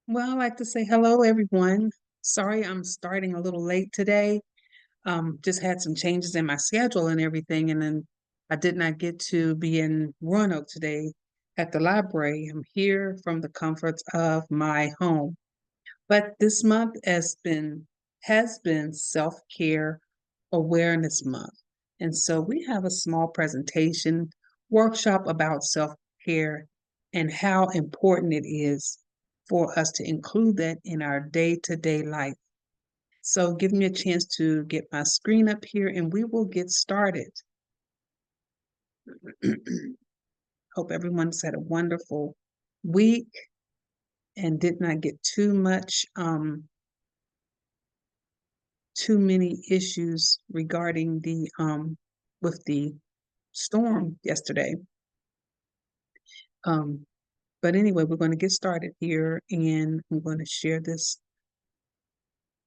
Well, I like to say hello, everyone. Sorry, I'm starting a little late today. Just had some changes in my schedule and everything, and then I did not get to be in Roanoke today at the library. I'm here from the comforts of my home. But this month has been Self-Care Awareness Month. And so we have a small presentation workshop about self-care and how important it is for us to include that in our day-to-day life. So give me a chance to get my screen up here and we will get started. Hope everyone's had a wonderful week and did not get too many issues regarding the with the storm yesterday. Um, but anyway, we're going to get started here and I'm going to share this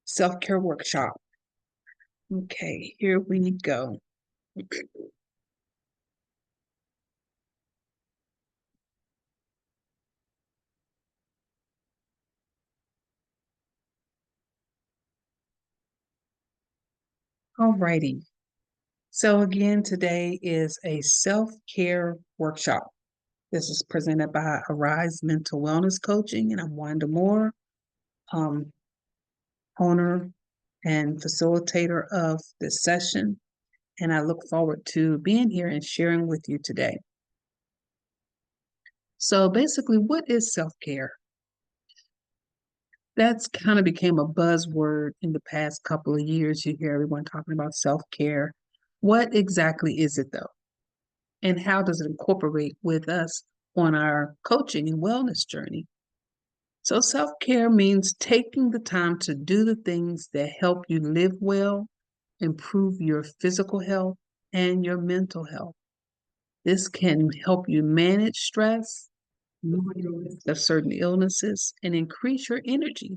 self-care workshop. Okay, here we go. Alrighty. So again, today is a self-care workshop. This is presented by Arise Mental Wellness Coaching, and I'm Wanda Moore, um, owner and facilitator of this session. And I look forward to being here and sharing with you today. So basically, what is self-care? That's kind of became a buzzword in the past couple of years. You hear everyone talking about self-care. What exactly is it though? And how does it incorporate with us on our coaching and wellness journey? So self-care means taking the time to do the things that help you live well, improve your physical health and your mental health. This can help you manage stress, lower your risk of certain illnesses, and increase your energy.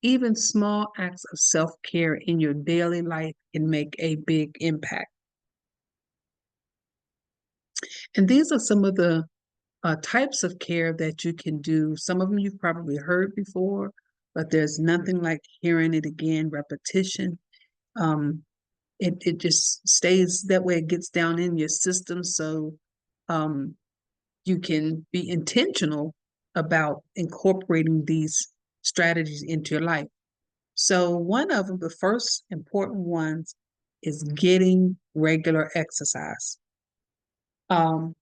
Even small acts of self-care in your daily life can make a big impact. And these are some of the types of care that you can do. Some of them you've probably heard before, but there's nothing like hearing it again, repetition. Um, it just stays that way, it gets down in your system. So um, you can be intentional about incorporating these strategies into your life. So, one of them, the first important ones, is getting regular exercise. Um,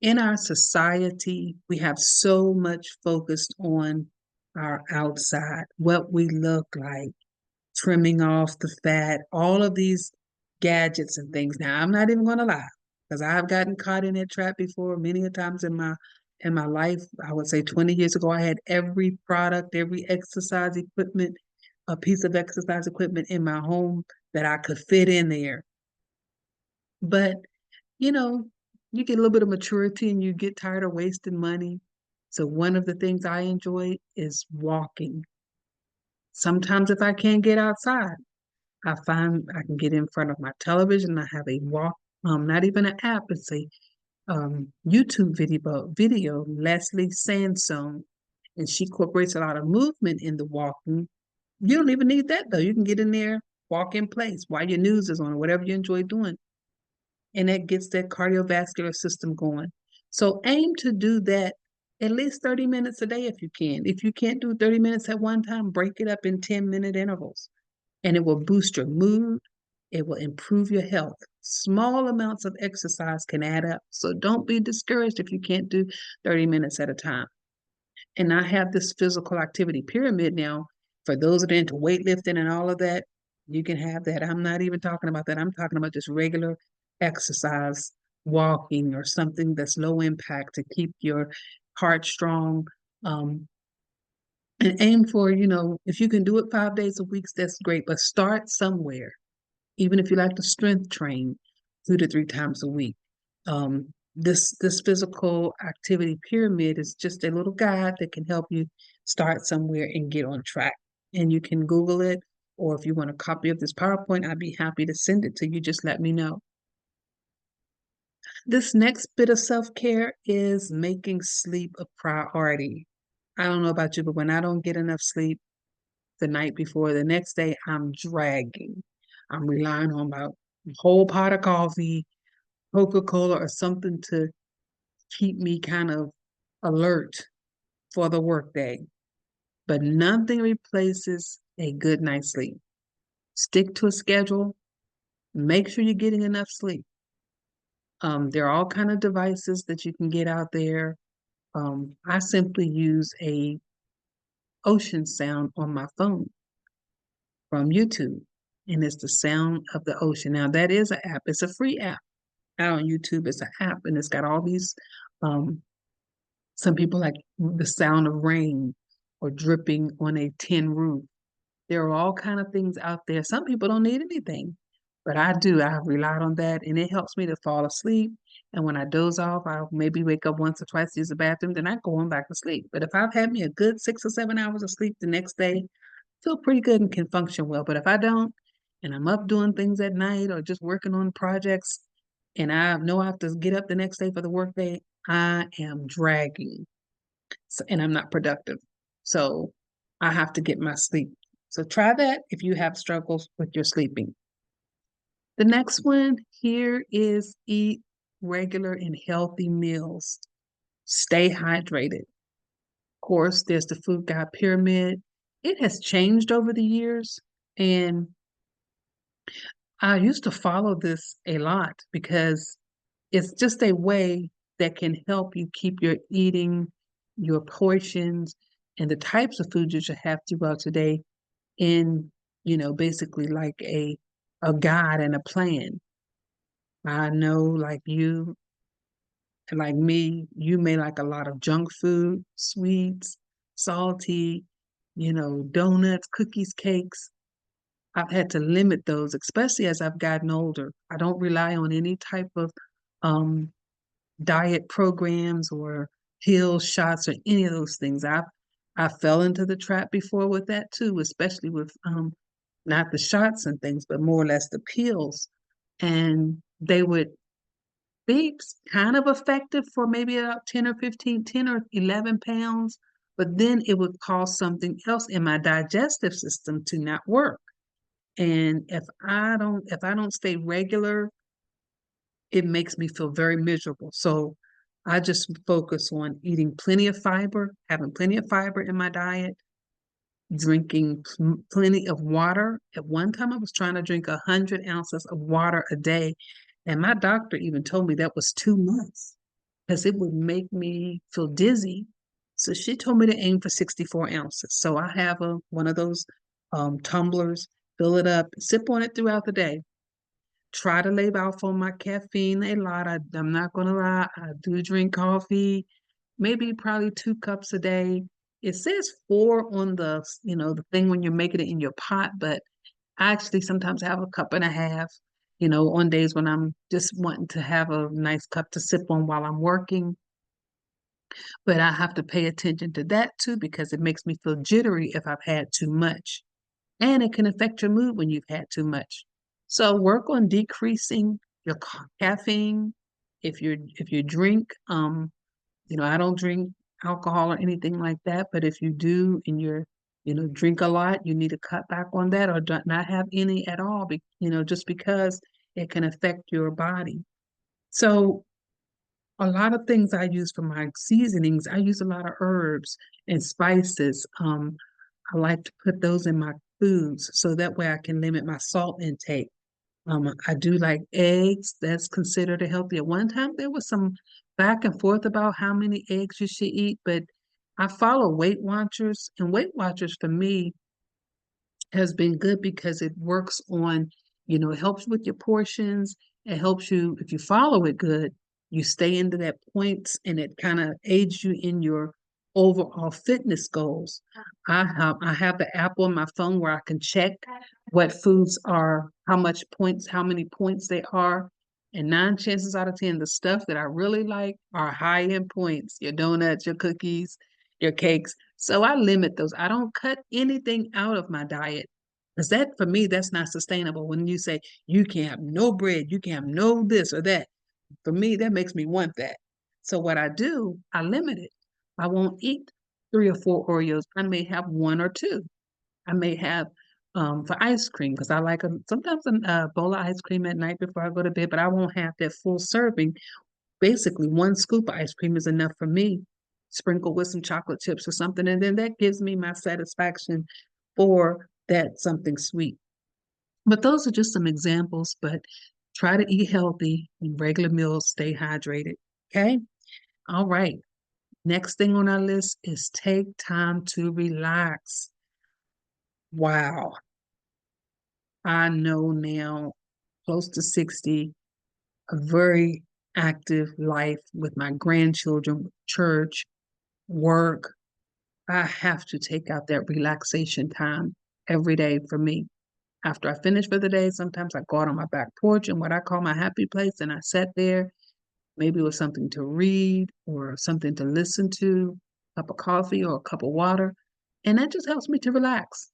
in our society, we have so much focused on our outside, what we look like, trimming off the fat, all of these gadgets and things. Now, I'm not even going to lie, because I've gotten caught in that trap before many a times in my life. I would say 20 years ago, I had every product, every exercise equipment, a piece of exercise equipment in my home that I could fit in there. But you know, you get a little bit of maturity and you get tired of wasting money. So one of the things I enjoy is walking. Sometimes if I can't get outside, I find I can get in front of my television. I have a walk, not even an app, it's a YouTube video, Leslie Sansone, and she incorporates a lot of movement in the walking. You don't even need that though. You can get in there, walk in place while your news is on or whatever you enjoy doing, and that gets that cardiovascular system going. So aim to do that at least 30 minutes a day if you can. If you can't do 30 minutes at one time, break it up in 10-minute intervals and it will boost your mood. It will improve your health. Small amounts of exercise can add up. So don't be discouraged if you can't do 30 minutes at a time. And I have this physical activity pyramid now. For those that are into weightlifting and all of that, you can have that. I'm not even talking about that. I'm talking about just regular exercise, walking, or something that's low impact to keep your heart strong. Um, and aim for, if you can do it 5 days a week, that's great, but start somewhere. Even if you like to strength train 2 to 3 times a week. This physical activity pyramid is just a little guide that can help you start somewhere and get on track. And you can Google it, or if you want a copy of this PowerPoint, I'd be happy to send it to you. Just let me know. This next bit of self-care is making sleep a priority. I don't know about you, but when I don't get enough sleep the night before, the next day I'm dragging. I'm relying on about a whole pot of coffee, Coca-Cola, or something to keep me kind of alert for the workday. But nothing replaces a good night's sleep. Stick to a schedule. Make sure you're getting enough sleep. There are all kind of devices that you can get out there. I simply use a ocean sound on my phone from YouTube, and it's the sound of the ocean. Now that is an app. It's a free app out on YouTube. It's an app, and it's got all these. Um, some people like the sound of rain or dripping on a tin roof. There are all kind of things out there. Some people don't need anything, but I do. I have relied on that, and it helps me to fall asleep. And when I doze off, I'll maybe wake up once or twice to use the bathroom, then I go on back to sleep. But if I've had me a good 6 or 7 hours of sleep the next day, feel pretty good and can function well. But if I don't, and I'm up doing things at night or just working on projects, and I know I have to get up the next day for the workday, I am dragging, and I'm not productive. So I have to get my sleep. So try that if you have struggles with your sleeping. The next one here is eat regular and healthy meals. Stay hydrated. Of course, there's the Food Guide Pyramid. It has changed over the years, and I used to follow this a lot because it's just a way that can help you keep your eating, your portions, and the types of food you should have throughout today in, basically like a guide and a plan. I know like you, like me, you may like a lot of junk food, sweets, salty, donuts, cookies, cakes. I've had to limit those, especially as I've gotten older. I don't rely on any type of um, diet programs or pill shots or any of those things. I fell into the trap before with that too, especially with not the shots and things, but more or less the pills. And they would be kind of effective for maybe about 10 or 15, 10 or 11 pounds, but then it would cause something else in my digestive system to not work. And if I don't stay regular, it makes me feel very miserable. So I just focus on eating plenty of fiber, having plenty of fiber in my diet, drinking plenty of water. At one time, I was trying to drink 100 ounces of water a day. And my doctor even told me that was too much because it would make me feel dizzy. So she told me to aim for 64 ounces. So I have one of those tumblers, fill it up, sip on it throughout the day. Try to lay off on my caffeine a lot. I'm not gonna lie, I do drink coffee, maybe probably 2 cups a day. It says four on the thing when you're making it in your pot, but I actually sometimes have a cup and a half, on days when I'm just wanting to have a nice cup to sip on while I'm working. But I have to pay attention to that too because it makes me feel jittery if I've had too much. And it can affect your mood when you've had too much. So work on decreasing your caffeine. If you drink, I don't drink alcohol or anything like that, but if you do and drink a lot, you need to cut back on that or not have any at all, just because it can affect your body. So a lot of things I use for my seasonings, I use a lot of herbs and spices. I like to put those in my foods so that way I can limit my salt intake. I do like eggs. That's considered a healthy. At one time, there was some back and forth about how many eggs you should eat, but I follow Weight Watchers, and Weight Watchers for me has been good because it works on, it helps with your portions. It helps you, if you follow it good, you stay into that points and it kind of aids you in your overall fitness goals. I have the app on my phone where I can check what foods are, how many points they are. And 9 chances out of 10, the stuff that I really like are high end points, your donuts, your cookies, your cakes. So I limit those. I don't cut anything out of my diet because that for me, that's not sustainable. When you say you can't have no bread, you can't have no this or that, for me, that makes me want that. So what I do, I limit it. I won't eat 3 or 4 Oreos. I may have 1 or 2. I may have, for ice cream, because I like sometimes a bowl of ice cream at night before I go to bed, but I won't have that full serving. Basically, 1 scoop of ice cream is enough for me, sprinkled with some chocolate chips or something, and then that gives me my satisfaction for that something sweet. But those are just some examples, but try to eat healthy and regular meals, stay hydrated, okay? All right. Next thing on our list is take time to relax. Wow. I know now, close to 60, a very active life with my grandchildren, church, work. I have to take out that relaxation time every day for me. After I finish for the day, sometimes I go out on my back porch and what I call my happy place, and I sat there, maybe with something to read or something to listen to, a cup of coffee or a cup of water. And that just helps me to relax,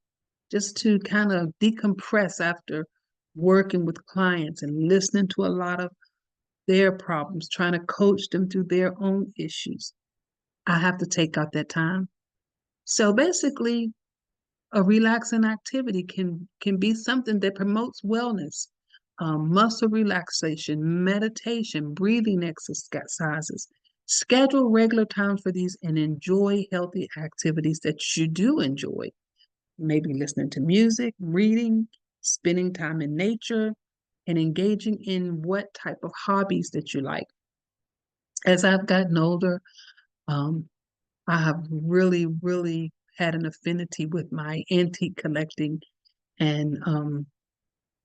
just to kind of decompress after working with clients and listening to a lot of their problems, trying to coach them through their own issues. I have to take out that time. So basically, a relaxing activity can be something that promotes wellness, muscle relaxation, meditation, breathing exercises. Schedule regular time for these and enjoy healthy activities that you do enjoy. Maybe listening to music, reading, spending time in nature, and engaging in what type of hobbies that you like. As I've gotten older, um, I have really, really had an affinity with my antique collecting, and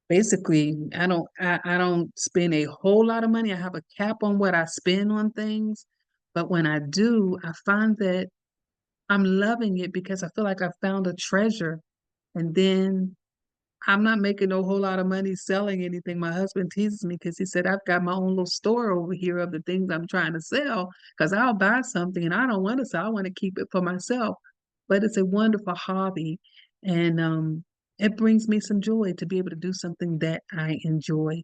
basically I don't spend a whole lot of money. I have a cap on what I spend on things, but when I do, I find that I'm loving it because I feel like I found a treasure. And then I'm not making no whole lot of money selling anything. My husband teases me because he said, I've got my own little store over here of the things I'm trying to sell because I'll buy something and I don't want to sell. I want to keep it for myself. But it's a wonderful hobby. And it brings me some joy to be able to do something that I enjoy.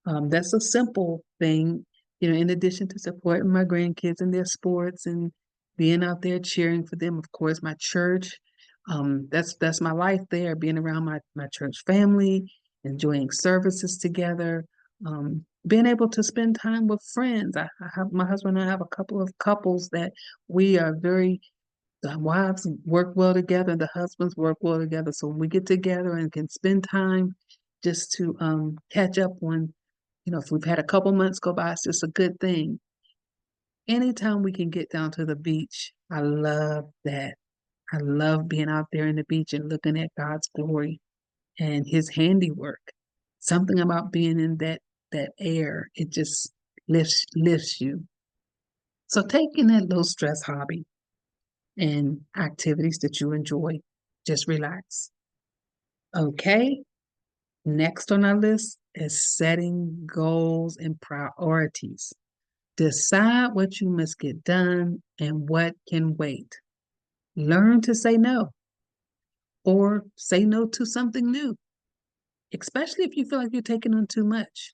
That's a simple thing, in addition to supporting my grandkids in their sports and being out there cheering for them. Of course, my church, that's my life there, being around my church family, enjoying services together, being able to spend time with friends. I have my husband and I have a couple of couples that we are very the wives work well together, the husbands work well together. So when we get together and can spend time just to catch up on, if we've had a couple months go by, it's just a good thing. Anytime we can get down to the beach, I love that. I love being out there in the beach and looking at God's glory and his handiwork. Something about being in that air, it just lifts you. So taking that low stress hobby and activities that you enjoy, just relax. Okay, next on our list is setting goals and priorities. Decide what you must get done and what can wait. Learn to say no or say no to something new, especially if you feel like you're taking on too much.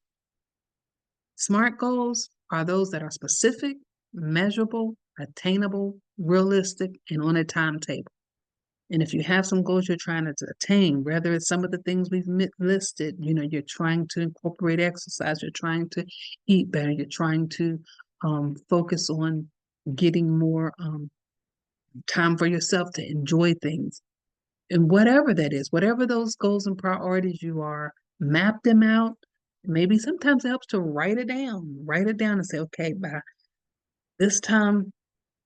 Smart goals are those that are specific, measurable, attainable, realistic, and on a timetable. And if you have some goals you're trying to attain, whether it's some of the things we've listed, you're trying to incorporate exercise, you're trying to eat better, you're trying to focus on getting more time for yourself to enjoy things. And whatever that is, whatever those goals and priorities you are, map them out. Maybe sometimes it helps to write it down and say, okay, by this time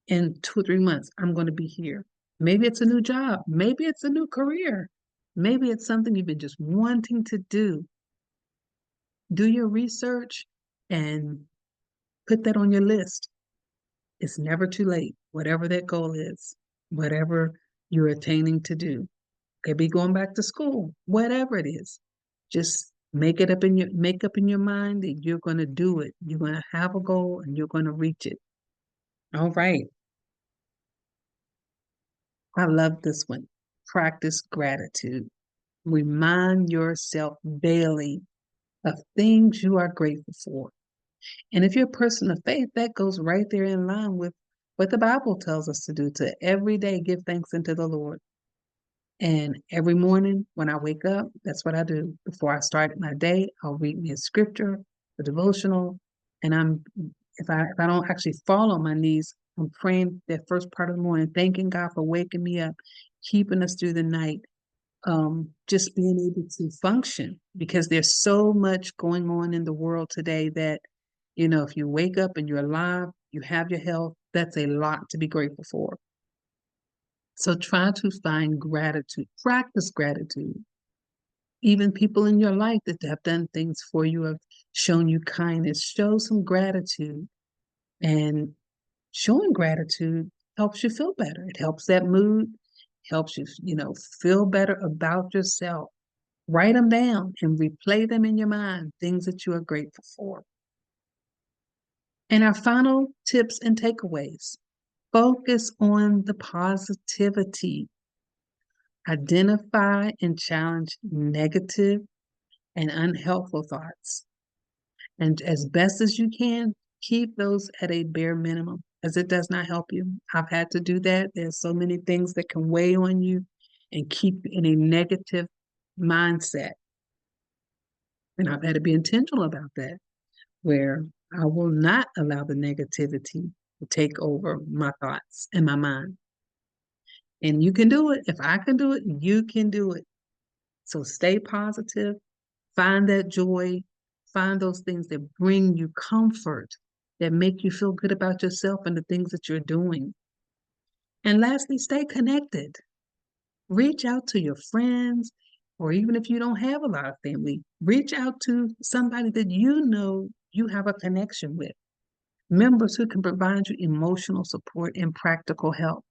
in 2 or 3 months, I'm going to be here. Maybe it's a new job. Maybe it's a new career. Maybe it's something you've been just wanting to do. Do your research and put that on your list. It's never too late, whatever that goal is, whatever you're attaining to do. Could be going back to school, whatever it is. Just make up in your mind that you're going to do it. You're going to have a goal and you're going to reach it. All right. I love this one. Practice gratitude. Remind yourself daily of things you are grateful for. And if you're a person of faith, that goes right there in line with what the Bible tells us to do, to every day give thanks unto the Lord. And every morning when I wake up, that's what I do. Before I start my day, I'll read me a scripture, a devotional, and if I don't actually fall on my knees, I'm praying that first part of the morning, thanking God for waking me up, keeping us through the night, just being able to function, because there's so much going on in the world today that, if you wake up and you're alive, you have your health, that's a lot to be grateful for. So try to find gratitude, practice gratitude. Even people in your life that have done things for you, have shown you kindness, show some gratitude. And showing gratitude helps you feel better. It helps that mood, helps you, feel better about yourself. Write them down and replay them in your mind, things that you are grateful for. And our final tips and takeaways: focus on the positivity. Identify and challenge negative and unhelpful thoughts. And as best as you can, keep those at a bare minimum, as it does not help you. I've had to do that. There's so many things that can weigh on you and keep you in a negative mindset. And I've had to be intentional about that, where I will not allow the negativity to take over my thoughts and my mind. And you can do it. If I can do it, you can do it. So stay positive, find that joy, find those things that bring you comfort, that make you feel good about yourself and the things that you're doing. And lastly, stay connected. Reach out to your friends, or even if you don't have a lot of family, reach out to somebody that you know you have a connection with. Members who can provide you emotional support and practical help.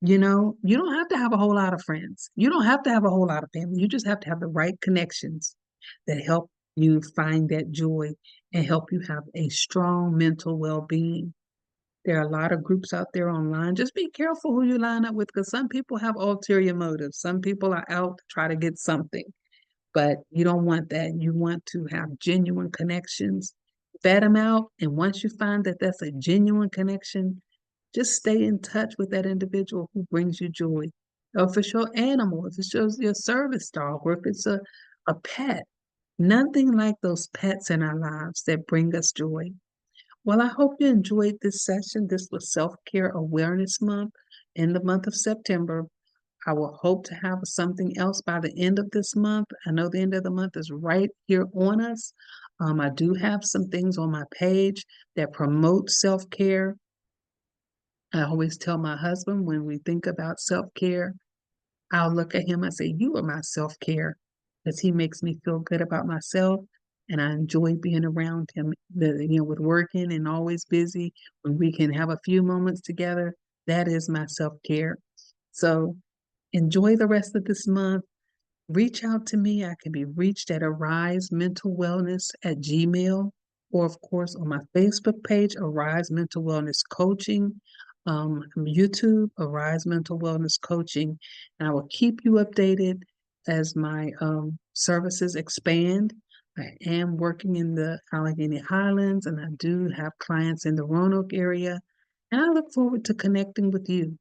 You don't have to have a whole lot of friends. You don't have to have a whole lot of family. You just have to have the right connections that help you find that joy and help you have a strong mental well-being. There are a lot of groups out there online. Just be careful who you line up with, because some people have ulterior motives. Some people are out to try to get something, but you don't want that. You want to have genuine connections. Vet them out, and once you find that that's a genuine connection, just stay in touch with that individual who brings you joy. Or if it's your animal, if it's your service dog, or if it's a pet. Nothing like those pets in our lives that bring us joy. Well, I hope you enjoyed this session. This was Self-Care Awareness Month in the month of September. I will hope to have something else by the end of this month. I know the end of the month is right here on us. I do have some things on my page that promote self-care. I always tell my husband, when we think about self-care, I'll look at him and say, "You are my self-care," because he makes me feel good about myself, and I enjoy being around him. With working and always busy, when we can have a few moments together, that is my self-care. So enjoy the rest of this month. Reach out to me. I can be reached at arisementalwellness@gmail, or of course on my Facebook page, Arise Mental Wellness Coaching, YouTube, Arise Mental Wellness Coaching, and I will keep you updated as my services expand. I am working in the Allegheny Highlands, and I do have clients in the Roanoke area, and I look forward to connecting with you.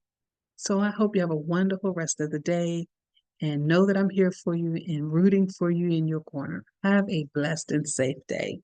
So I hope you have a wonderful rest of the day, and know that I'm here for you and rooting for you in your corner. Have a blessed and safe day.